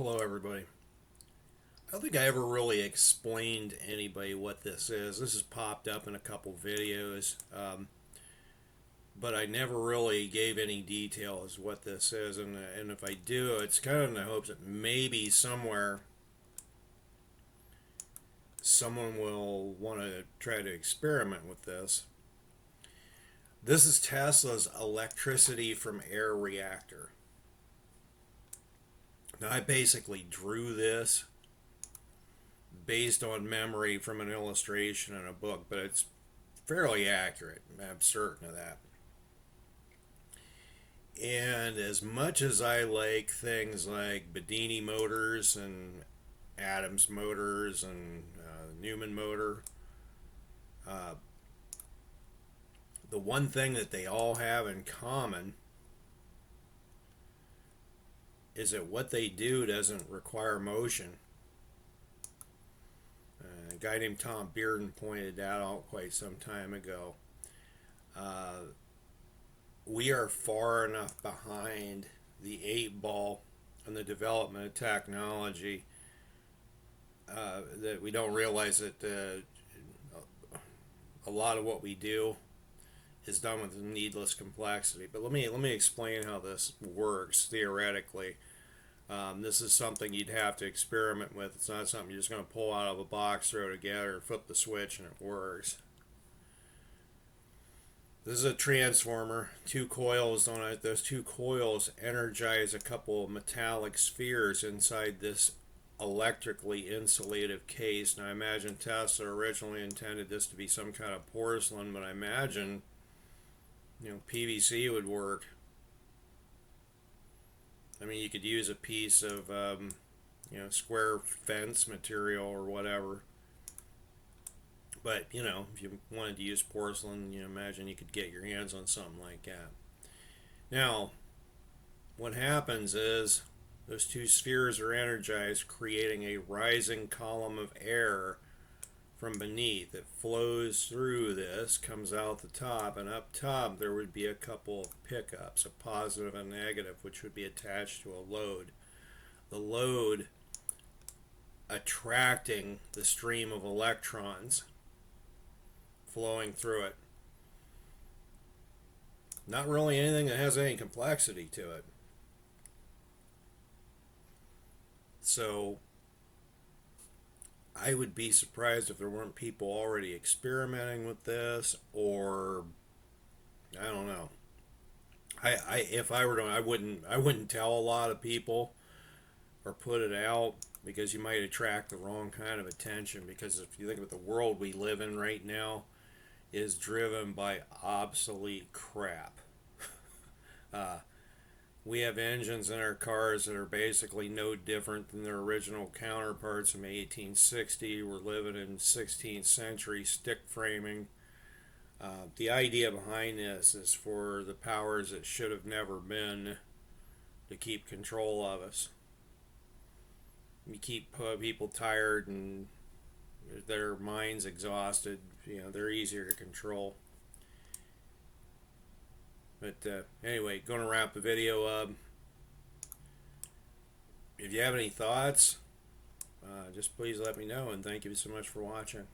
Hello, everybody. I don't think I ever really explained to anybody what this is. This has popped up in a couple videos, but I never really gave any detail as what this is. And if I do, it's kind of in the hopes that maybe somewhere someone will want to try to experiment with this. This is Tesla's electricity from air reactor. Now, I basically drew this based on memory from an illustration in a book, but it's fairly accurate. I'm certain of that. And as much as I like things like Bedini motors and Adams motors and Newman motor, uh, the one thing that they all have in common is that what they do doesn't require motion. A guy named Tom Bearden pointed that out quite some time ago. We are far enough behind the eight ball in the development of technology that we don't realize that a lot of what we do is done with needless complexity. But let me explain how this works theoretically. This is something you'd have to experiment with. It's not something you're just going to pull out of a box, throw together, flip the switch, and it works. This is a transformer, two coils on it. Those two coils energize a couple of metallic spheres inside this electrically insulative case. Now, I imagine Tesla originally intended this to be some kind of porcelain, but I imagine, PVC would work. I mean, you could use a piece of, square fence material or whatever. But, if you wanted to use porcelain, imagine you could get your hands on something like that. Now, what happens is those two spheres are energized, creating a rising column of air from beneath. It flows through this, comes out the top, and up top there would be a couple of pickups, a positive and negative, which would be attached to a load. The load attracting the stream of electrons flowing through it. Not really anything that has any complexity to it. So I would be surprised if there weren't people already experimenting with this, or I don't know. If I were to, I wouldn't tell a lot of people or put it out, because you might attract the wrong kind of attention. Because if you think about the world we live in right now, is driven by obsolete crap. We have engines in our cars that are basically no different than their original counterparts from 1860. We're living in 16th century stick framing. The idea behind this is for the powers that should have never been to keep control of us. You keep people tired and their minds exhausted, they're easier to control. But anyway, going to wrap the video up. If you have any thoughts, just please let me know, and thank you so much for watching.